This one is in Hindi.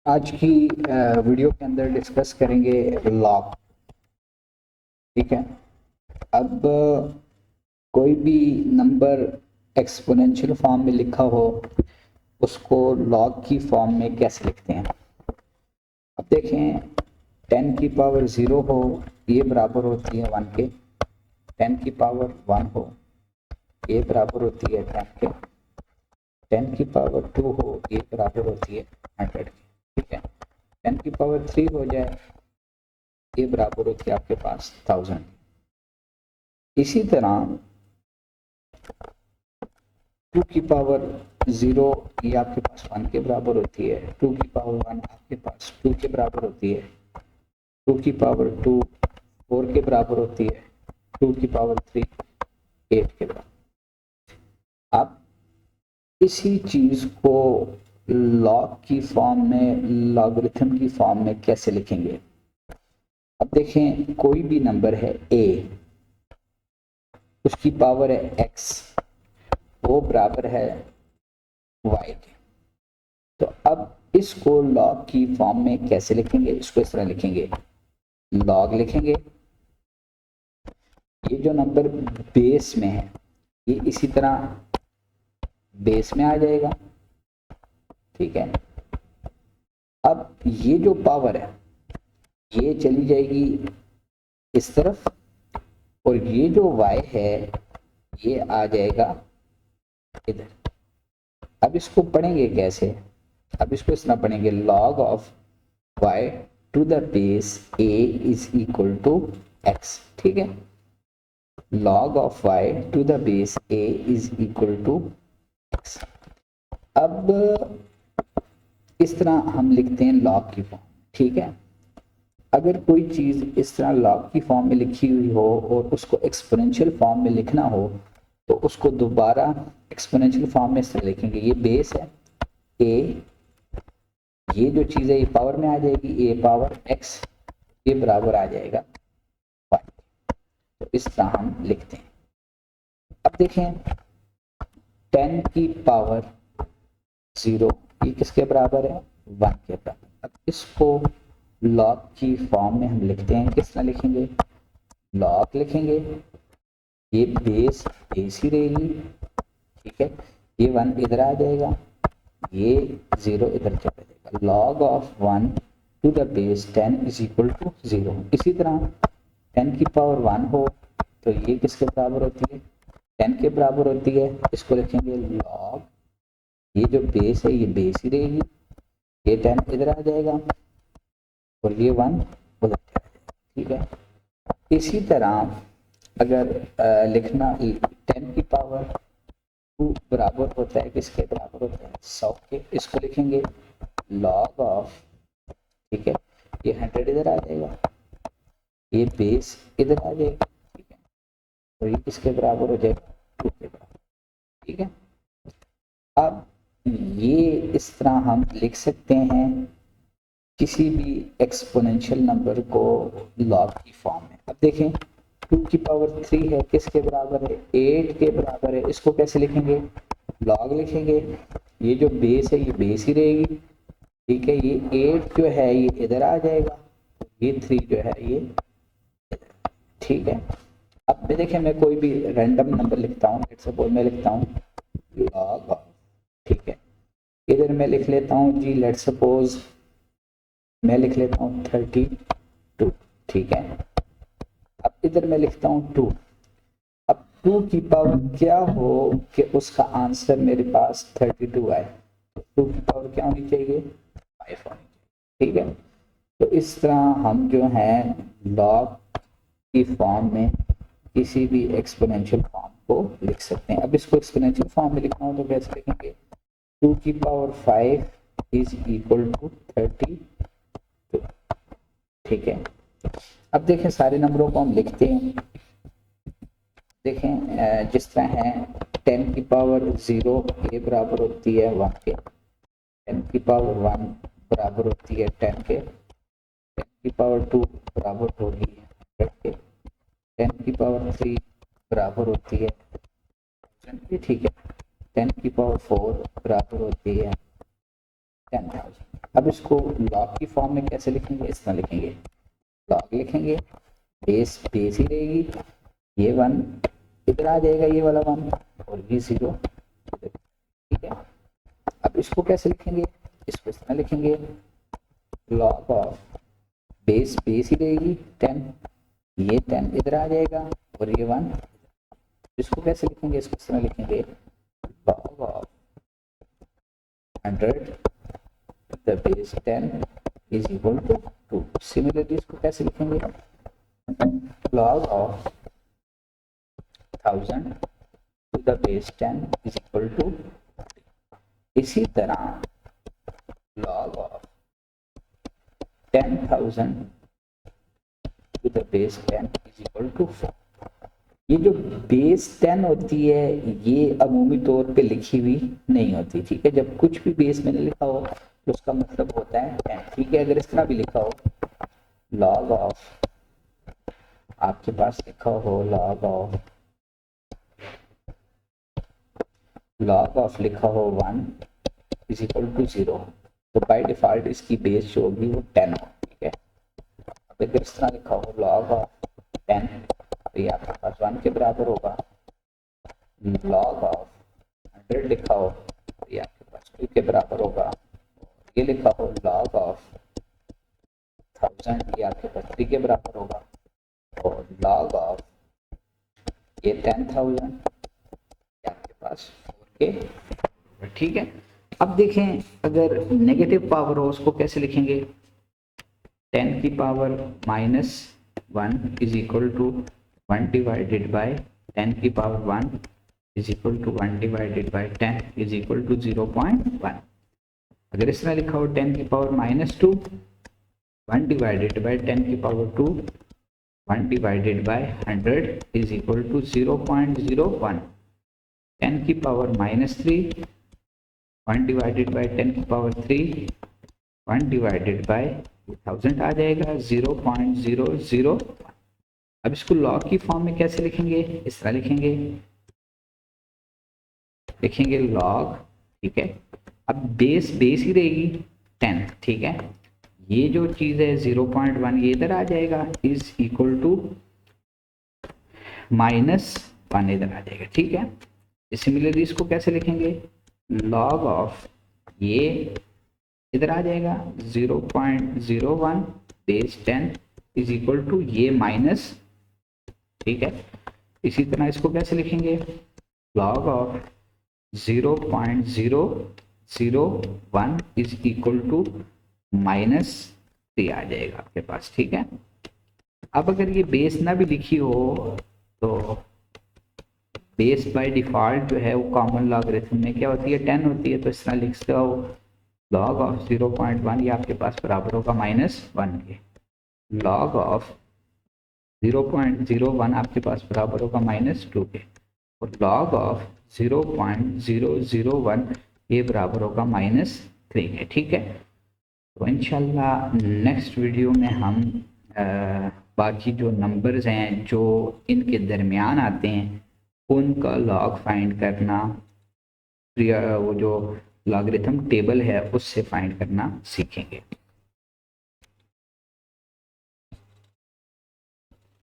आज की वीडियो के अंदर डिस्कस करेंगे लॉग। ठीक है। अब कोई भी नंबर एक्सपोनेंशियल फॉर्म में लिखा हो उसको लॉग की फॉर्म में कैसे लिखते हैं। अब देखें 10 की पावर 0 हो ये बराबर होती है 1 के, 10 की पावर 1 हो ये बराबर होती है 10 के, 10 की पावर 2 हो ये बराबर होती है 100 के। ठीक है। 10 की पावर 3 हो जाए ये बराबर होती है आपके पास 1000। इसी तरह 2 की पावर 0 ये आपके पास 1 के बराबर होती है, 2 की पावर 1 आपके पास 2 के बराबर होती है, 2 की पावर 2 4 के बराबर होती है, 2 की पावर 3 8 के बराबर। अब इसी चीज को लॉग की फॉर्म में, लॉगरिथम की फॉर्म में कैसे लिखेंगे। अब देखें कोई भी नंबर है a, उसकी पावर है x, वो बराबर है y के। तो अब इसको लॉग की फॉर्म में कैसे लिखेंगे, इसको इस तरह लिखेंगे, लॉग लिखेंगे, ये जो नंबर बेस में है ये इसी तरह बेस में आ जाएगा। ठीक है। अब ये जो पावर है ये चली जाएगी इस तरफ और ये जो y है ये आ जाएगा इधर। अब इसको पढ़ेंगे कैसे, अब इसको इस तरह पढ़ेंगे, log of y to the base a is equal to x। ठीक है। log of y to the base a is equal to x। अब इस तरह हम लिखते हैं लॉग की फॉर्म। ठीक है। अगर कोई चीज इस तरह लॉग की फॉर्म में लिखी हुई हो और उसको एक्सपोनेंशियल फॉर्म में लिखना हो तो उसको दोबारा एक्सपोनेंशियल फॉर्म में इस तरह लिखेंगे, ये बेस है a, ये जो चीज है ये पावर में आ जाएगी a पावर x, ये बराबर आ जाएगा y। तो इस तरह हम लिखते हैं। अब देखें 10 की पावर 0 ये किसके बराबर है, 1 के बराबर। अब इसको लॉग की फॉर्म में हम लिखते हैं, किस तरह लिखेंगे, लॉग लिखेंगे, ये बेस ही रहेगी। ठीक है। ये 1 इधर आ जाएगा, ये 0 इधर चला जाएगा। log of 1 to the base 10 is equal to 0। इसी तरह 10 की पावर 1 हो तो ये किसके बराबर होती है, 10 के बराबर होती है। इसको लिखेंगे log, ये जो बेस है ये बेस ही रहेगी, ये 10 इधर आ जाएगा और ये 1 उधर चला जाएगा। ठीक है। इसी तरह अगर लिखना 10 की पावर 2 बराबर होता है किसके बराबर होता है, 100 के। इसको लिखेंगे log ऑफ, ठीक है, ये 100 इधर आ जाएगा, ये बेस इधर आ जाएगा। ठीक है। तो ये किसके बराबर हो जाएगा, 2 के बराबर। ठीक है। अब ये इस तरह हम लिख सकते हैं किसी भी एक्सपोनेंशियल नंबर को लॉग की फॉर्म में। अब देखें 2 की पावर 3 है किसके बराबर है, 8 के बराबर है। इसको कैसे लिखेंगे, लॉग लिखेंगे, ये जो बेस है ये बेस ही रहेगी। ठीक है। ये 8 जो है ये इधर आ जाएगा, ये 3 जो है ये इधर। ठीक है। अब मैं देखें मैं कोई भी रैंडम नंबर लिखता हूँ, लेट्स सपोज मैं लिखता हूँ लॉग, ठीक है, इधर मैं लिख लेता हूँ जी, लेट्स सपोज मैं लिख लेता हूँ 32। ठीक है। अब इधर मैं लिखता हूँ 2। अब 2 की पावर क्या हो कि उसका आंसर मेरे पास 32 आए, तो 2 की पावर क्या होनी चाहिए, 5 होनी चाहिए। ठीक है। तो इस तरह हम जो है लॉग की फॉर्म में किसी भी एक्सपोनेंशियल फॉर्म को लिख सकते हैं। अब इसको एक्सपोनेंशियल फॉर्म में लिखना हो तो कैसे लिखेंगे, 2 की पावर 5 इज इक्वल टू 32। ठीक है। अब देखें सारे नंबरों को हम लिखते हैं। देखें जिस तरह है 10 की पावर 0 ये बराबर होती है 1 के, 10 की पावर 1 बराबर होती है 10 के, 10 की पावर 2 बराबर होगी 100 के, 10 की पावर 3 बराबर होती है 1000 के। ठीक है। 10 की पावर 4 बराबर होती है 10,000। अब इसको लॉग की फॉर्म में कैसे लिखेंगे, इस तरह लिखेंगे, लॉग लिखेंगे, बेस बेस ही रहेगी, ये 1 इधर आ जाएगा, ये वाला 1 और ये 0, ठीक है। अब इसको कैसे लिखेंगे, इसको इस तरह लिखेंगे, लॉग ऑफ बेस बेस ही रहेगी 10, ये 10 इधर आ जाएगा और ये 1, इसको कैसे लिखेंगे, इसको इस तरह लिखेंगे, log of 100 the base 10 is equal to 2। Similarly इसको कैसे लिखेंगे, log of 1000 to the base 10 is equal to 40। इसी तरह log of 10,000 to the base 10 is equal to 4। ये जो बेस 10 होती है ये अमूमी तौर पे लिखी हुई नहीं होती, ठीक है। जब कुछ भी बेस में लिखा हो तो उसका मतलब होता है 10, ठीक है। अगर इस तरह भी लिखा हो, लॉग ऑफ, आपके पास लिखा हो लॉग ऑफ लिखा हो 1 इज इक्वल टू 0, तो बाय डिफॉल्ट इसकी बेस जो होगी वो 10 हो, ठीक है। अगर इस तरह लिखा हो लॉग ऑफ 10 तो ये आपके पास 1 के बराबर होगा, लॉग ऑफ 100 लिखा हो तो ये आपके पास 2 के बराबर होगा, ये लिखा हो लॉग ऑफ 1000 ये आपके पास 3 के बराबर होगा, और लॉग ऑफ ये 10,000 ये आपके पास 4 के, ठीक है। अब देखें अगर नेगेटिव पावर हो उसको कैसे लिखेंगे, 10 की power -1 is equal to 1 divided by 10 की power 1 is equal to 1 divided by 10 is equal to 0.1। अगर इस तरह लिखा हो 10 की पावर -2 1 डिवाइडेड बाय 10 की power 2 1 divided by 100 is equal to 0.01। 10 की पावर -3 1 डिवाइडेड बाय 10 की पावर 3 1 डिवाइडेड बाय 1000 आ जाएगा 0.001। अब इसको लॉग की फॉर्म में कैसे लिखेंगे, इस तरह लिखेंगे लॉग, ठीक है। अब बेस बेस ही रहेगी 10, ठीक है। ये जो चीज़ है 0.1 ये इधर आ जाएगा, इज इक्वल टू -1 इधर आ जाएगा, ठीक है। सिमिलरली इसको कैसे लिखेंगे, लॉग ऑफ ये इधर आ जाएगा 0.01 बेस 10 इज इक्वल टू ये माइनस, ठीक है। इसी तरह इसको कैसे लिखेंगे, log of 0.001 is equal to -3 आ जाएगा आपके पास, ठीक है। अब अगर ये बेस ना भी लिखी हो तो बेस बाय डिफॉल्ट जो है वो कॉमन लॉगरिथम में क्या होती है 10 होती है, तो इस तरह लिखते हो लॉग ऑफ 0.1 ये आपके पास बराबर होगा -1 के, लॉग ऑफ 0.01 आपके पास बराबर होगा -2 के, और लॉग ऑफ 0.001 ये बराबर होगा -3 के, ठीक है। तो इंशाल्लाह नेक्स्ट वीडियो में हम बाकी जो नंबर्स हैं जो इनके दरमियान आते हैं उनका लॉग फाइंड करना, वो जो लॉगरिथम टेबल है उससे फाइंड करना सीखेंगे।